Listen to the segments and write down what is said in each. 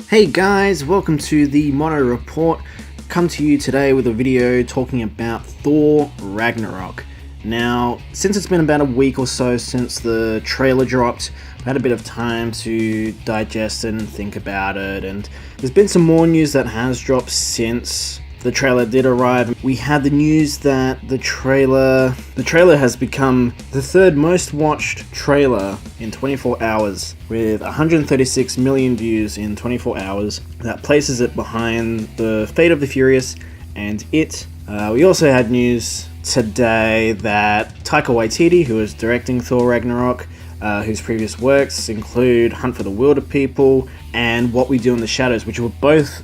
Hey guys, welcome to the Mono Report. Come to you today with a video talking about Thor Ragnarok. Now, since it's been about a week or so since the trailer dropped, I've had a bit of time to digest it and think about it, and there's been some more news that has dropped since the trailer did arrive. We had the news that the trailer has become the third most watched trailer in 24 hours with 136 million views in 24 hours. That places it behind the Fate of the Furious and It. We also had news today that Taika Waititi, who is directing Thor Ragnarok, whose previous works include Hunt for the Wilder People and What We Do in the Shadows, which are both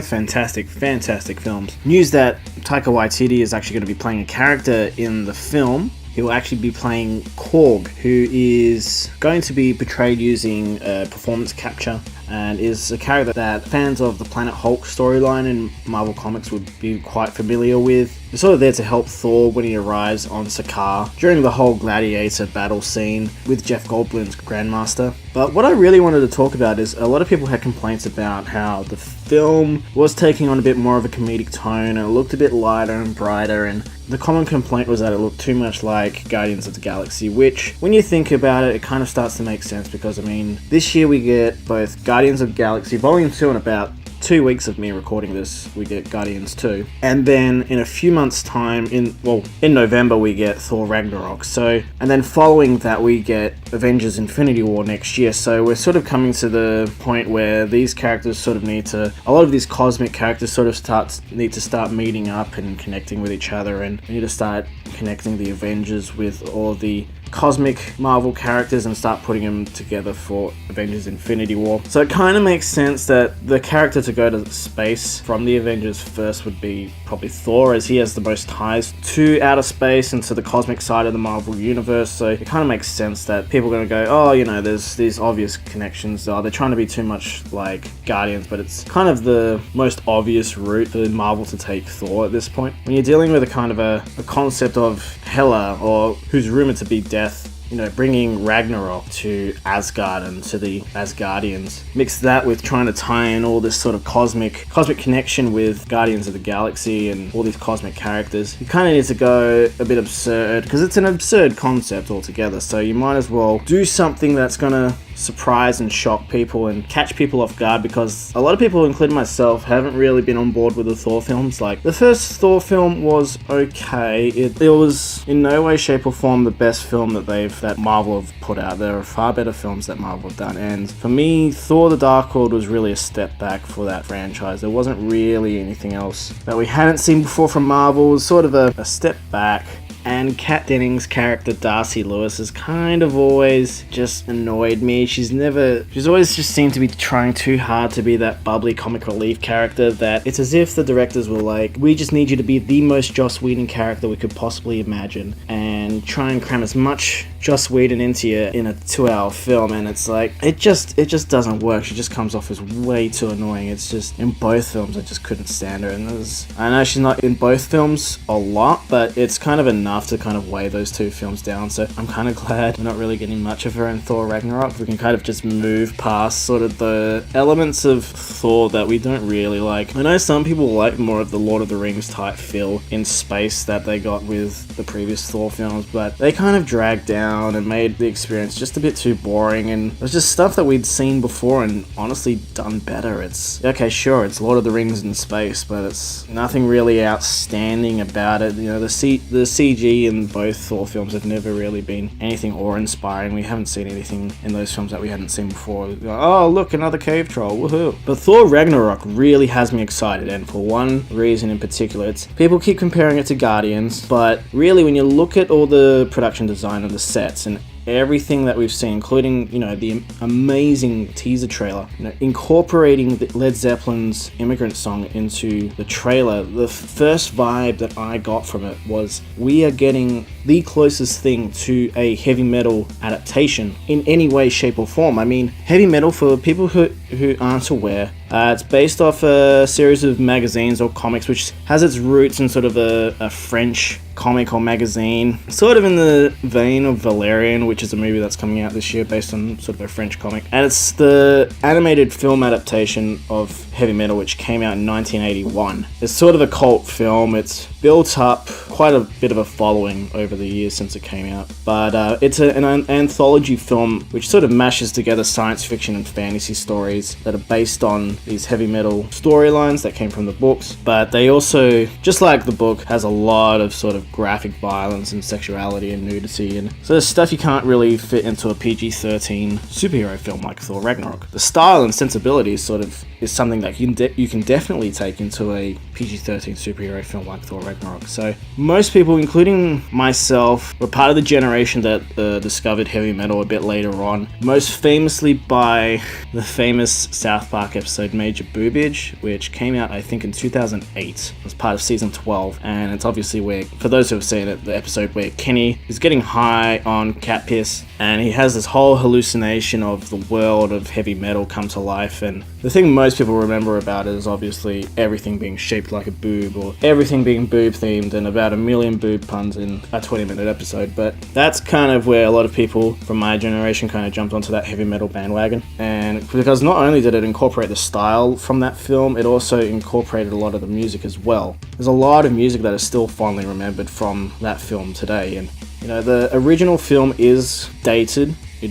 fantastic films. News that Taika Waititi is actually going to be playing a character in the film. He will actually be playing Korg, who is going to be portrayed using performance capture, and is a character that fans of the Planet Hulk storyline in Marvel Comics would be quite familiar with. He's sort of there to help Thor when he arrives on Sakaar during the whole gladiator battle scene with Jeff Goldblum's Grandmaster. But what I really wanted to talk about is a lot of people had complaints about how the film was taking on a bit more of a comedic tone and it looked a bit lighter and brighter, and the common complaint was that it looked too much like Guardians of the Galaxy, which, when you think about it, it kind of starts to make sense because, I mean, this year we get both Guardians of the Galaxy Volume 2 in about 2 weeks of me recording this, we get Guardians 2. And then in a few months' time, in November, we get Thor Ragnarok. And then following that, we get Avengers Infinity War next year. So we're sort of coming to the point where these characters sort of a lot of these cosmic characters sort of need to start meeting up and connecting with each other, and we need to start connecting the Avengers with all the cosmic Marvel characters and start putting them together for Avengers Infinity War. So it kind of makes sense that the character to go to space from the Avengers first would be probably Thor, as he has the most ties to outer space and to the cosmic side of the Marvel universe. So it kind of makes sense that people are going to go, oh, you know, there's these obvious connections. They're trying to be too much like Guardians, but it's kind of the most obvious route for Marvel to take Thor at this point. When you're dealing with a kind of a concept of Hela, or who's rumored to be Death, you know, bringing Ragnarok to Asgard and to the Asgardians, mix that with trying to tie in all this sort of cosmic connection with Guardians of the Galaxy and all these cosmic characters, you kind of need to go a bit absurd, because it's an absurd concept altogether. So you might as well do something that's gonna surprise and shock people and catch people off guard, because a lot of people, including myself, haven't really been on board with the Thor films. Like, the first Thor film was okay. It was in no way, shape or form the best film that Marvel have put out. There are far better films that Marvel have done, and for me, Thor the Dark World was really a step back for that franchise. There wasn't really anything else that we hadn't seen before from Marvel. It was sort of a step back. And Kat Dennings' character Darcy Lewis has kind of always just annoyed me. She's always just seemed to be trying too hard to be that bubbly comic relief character that it's as if the directors were like, we just need you to be the most Joss Whedon character we could possibly imagine, and try and cram as much Joss Whedon into you in a 2-hour film, and it's like, it just doesn't work. She just comes off as way too annoying. It's just, in both films I just couldn't stand her, and I know she's not in both films a lot, but it's kind of enough to kind of weigh those two films down. So I'm kind of glad we're not really getting much of her in Thor Ragnarok. We can kind of just move past sort of the elements of Thor that we don't really like. I know some people like more of the Lord of the Rings type feel in space that they got with the previous Thor films, but they kind of dragged down and made the experience just a bit too boring, and it was just stuff that we'd seen before and honestly done better. It's okay, sure, it's Lord of the Rings in space, but it's nothing really outstanding about it. You know, the CG in both Thor films have never really been anything awe-inspiring. We haven't seen anything in those films that we hadn't seen before. Like, oh, look, another cave troll, woohoo. But Thor Ragnarok really has me excited, and for one reason in particular. It's people keep comparing it to Guardians, but really when you look at all the production design of the sets and everything that we've seen, including, you know, the amazing teaser trailer, you know, incorporating Led Zeppelin's Immigrant Song into the trailer, the first vibe that I got from it was, we are getting the closest thing to a heavy metal adaptation in any way, shape, or form. I mean, heavy metal, for people who aren't aware, it's based off a series of magazines or comics which has its roots in sort of a French comic or magazine, sort of in the vein of Valerian, which is a movie that's coming out this year based on sort of a French comic. And it's the animated film adaptation of Heavy Metal, which came out in 1981. It's sort of a cult film. It's built up quite a bit of a following over the years since it came out. But it's an anthology film which sort of mashes together science fiction and fantasy stories that are based on these heavy metal storylines that came from the books. But they also, just like the book, has a lot of sort of graphic violence and sexuality and nudity, and so there's stuff you can't really fit into a PG-13 superhero film like Thor Ragnarok. The style and sensibility sort of is something that you can definitely take into a PG-13 superhero film like Thor Ragnarok. So most people, including myself, were part of the generation that discovered heavy metal a bit later on, most famously by the famous South Park episode Major Boobage, which came out I think in 2008 as part of season 12, and it's obviously where, for those who have seen it, the episode where Kenny is getting high on cat piss and he has this whole hallucination of the world of heavy metal come to life. And the thing most people remember about it is obviously everything being shaped like a boob, or everything being boob themed, and about a million boob puns in a 20-minute episode. But that's kind of where a lot of people from my generation kind of jumped onto that heavy metal bandwagon. And because not only did it incorporate the style from that film, it also incorporated a lot of the music as well. There's a lot of music that is still fondly remembered from that film today. And you know, the original film is dated. It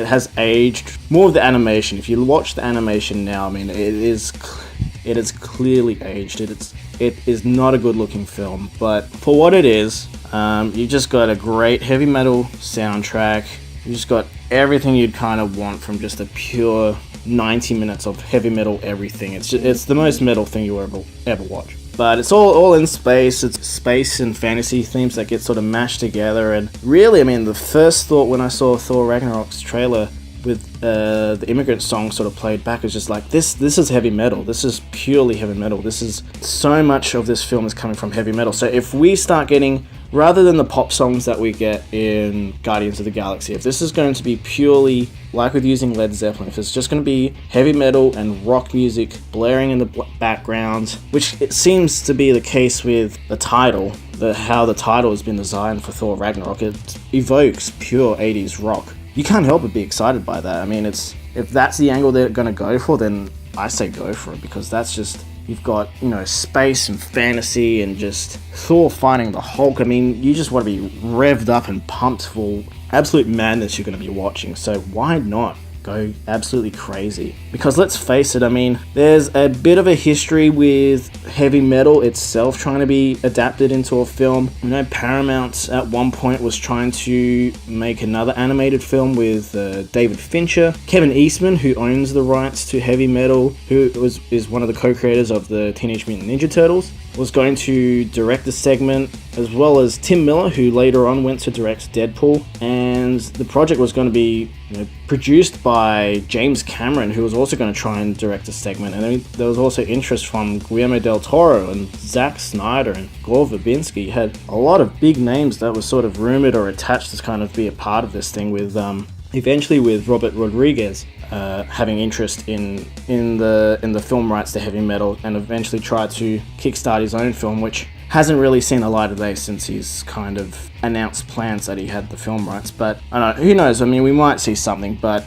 has aged. More of the animation, if you watch the animation now, I mean, it is clearly aged. It is not a good looking film, but for what it is, you just got a great heavy metal soundtrack. You just got everything you'd kind of want from just a pure 90 minutes of heavy metal everything. It's the most metal thing you ever watch. But it's all in space. It's space and fantasy themes that get sort of mashed together. And really, I mean, the first thought when I saw Thor Ragnarok's trailer with the Immigrant song sort of played back is just like, this is heavy metal. This is purely heavy metal. This is, so much of this film is coming from heavy metal. So if we start getting, rather than the pop songs that we get in Guardians of the Galaxy, if this is going to be purely, like with using Led Zeppelin, if it's just going to be heavy metal and rock music blaring in the background, which it seems to be the case with the title, how the title has been designed for Thor Ragnarok, it evokes pure 80s rock. You can't help but be excited by that. I mean, if that's the angle they're going to go for, then I say go for it, because that's just, you've got, you know, space and fantasy and just Thor fighting the Hulk. I mean, you just want to be revved up and pumped for absolute madness you're going to be watching. So why not go absolutely crazy? Because let's face it, I mean, there's a bit of a history with heavy metal itself trying to be adapted into a film. You know, Paramount at one point was trying to make another animated film with David Fincher. Kevin Eastman, who owns the rights to heavy metal, who is one of the co-creators of the Teenage Mutant Ninja Turtles, was going to direct the segment, as well as Tim Miller, who later on went to direct Deadpool. And the project was going to be, you know, produced by James Cameron, who was also going to try and direct a segment. And then there was also interest from Guillermo del Toro and Zack Snyder and Gore Verbinski. You had a lot of big names that were sort of rumored or attached to kind of be a part of this thing, with eventually with Robert Rodriguez having interest in the film rights to heavy metal, and eventually tried to kickstart his own film, which hasn't really seen the light of day since he's kind of announced plans that he had the film rights. But I don't know, who knows? I mean, we might see something, but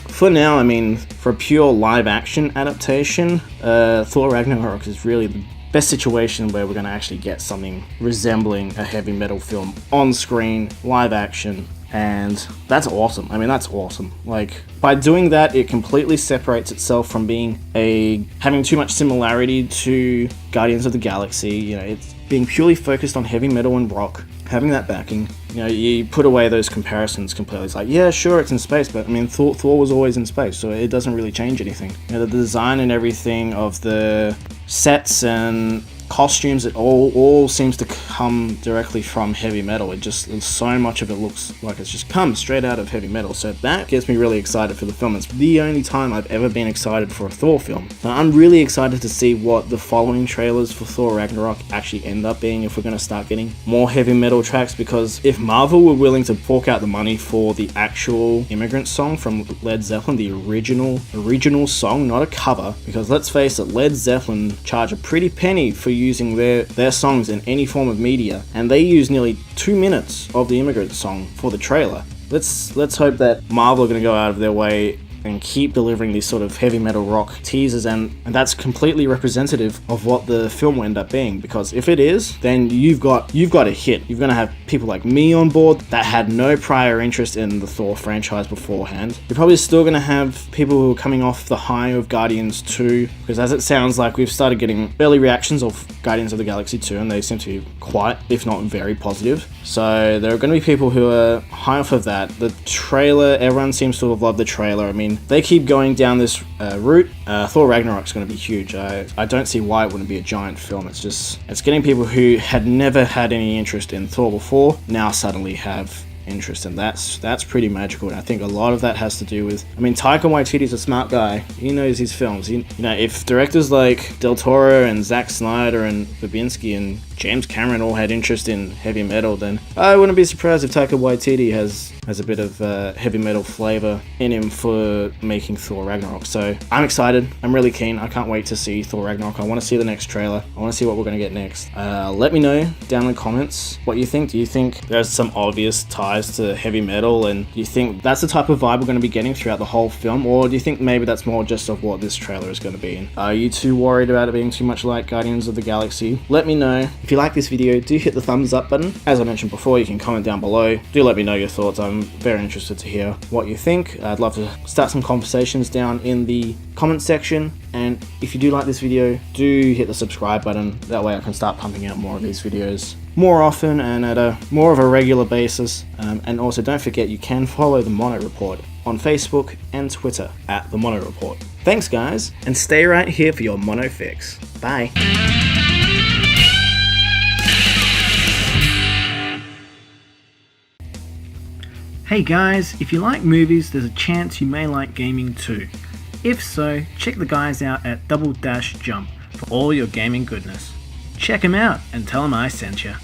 for now, I mean, for a pure live action adaptation, Thor Ragnarok is really the best situation where we're going to actually get something resembling a heavy metal film on screen, live action. And that's awesome. I mean, that's awesome. Like, by doing that, it completely separates itself from having too much similarity to Guardians of the Galaxy. You know, it's being purely focused on heavy metal and rock, having that backing. You know, you put away those comparisons completely. It's like, yeah, sure, it's in space, but I mean, Thor was always in space, so it doesn't really change anything. You know, the design and everything of the sets and costumes, it all seems to come directly from heavy metal. So much of it looks like it's just come straight out of heavy metal, so that gets me really excited for the film. It's the only time I've ever been excited for a Thor film. Now, I'm really excited to see what the following trailers for Thor Ragnarok actually end up being, if we're going to start getting more heavy metal tracks, because if Marvel were willing to fork out the money for the actual Immigrant Song from Led Zeppelin, the original song, not a cover, because let's face it, Led Zeppelin charge a pretty penny for using their songs in any form of media, and they use nearly 2 minutes of the Immigrant Song for the trailer. Let's hope that Marvel are going to go out of their way and keep delivering these sort of heavy metal rock teasers, and that's completely representative of what the film will end up being, because if it is, then you've got a hit. You're going to have people like me on board that had no prior interest in the Thor franchise beforehand. You're probably still going to have people who are coming off the high of Guardians 2, because as it sounds like we've started getting early reactions of Guardians of the Galaxy 2, and they seem to be quite, if not very positive. So there are going to be people who are high off of that. The trailer, everyone seems to have loved the trailer. I mean, they keep going down this route. Thor Ragnarok's going to be huge. I don't see why it wouldn't be a giant film. It's getting people who had never had any interest in Thor before now suddenly have interest, and that's pretty magical. And I think a lot of that has to do with, I mean, Taika Waititi's a smart guy. He knows his films. If directors like Del Toro and Zack Snyder and Babinski and James Cameron all had interest in heavy metal, then I wouldn't be surprised if Taika Waititi has a bit of heavy metal flavor in him for making Thor Ragnarok. So I'm excited. I'm really keen. I can't wait to see Thor Ragnarok. I want to see the next trailer. I want to see what we're going to get next. Let me know down in the comments what you think. Do you think there's some obvious ties to heavy metal, and do you think that's the type of vibe we're going to be getting throughout the whole film, or do you think maybe that's more just of what this trailer is going to be? And are you too worried about it being too much like Guardians of the Galaxy? Let me know. If you like this video, do hit the thumbs up button. As I mentioned before, you can comment down below. Do let me know your thoughts. I'm very interested to hear what you think. I'd love to start some conversations down in the comment section, and if you do like this video, do hit the subscribe button. That way I can start pumping out more of these videos more often and at a more of a regular basis. And also don't forget, you can follow the Mono Report on Facebook and Twitter at the Mono Report. Thanks guys, and stay right here for your Mono Fix. Bye. Hey guys, if you like movies, there's a chance you may like gaming too. If so, check the guys out at Double Dash Jump for all your gaming goodness. Check them out and tell them I sent you.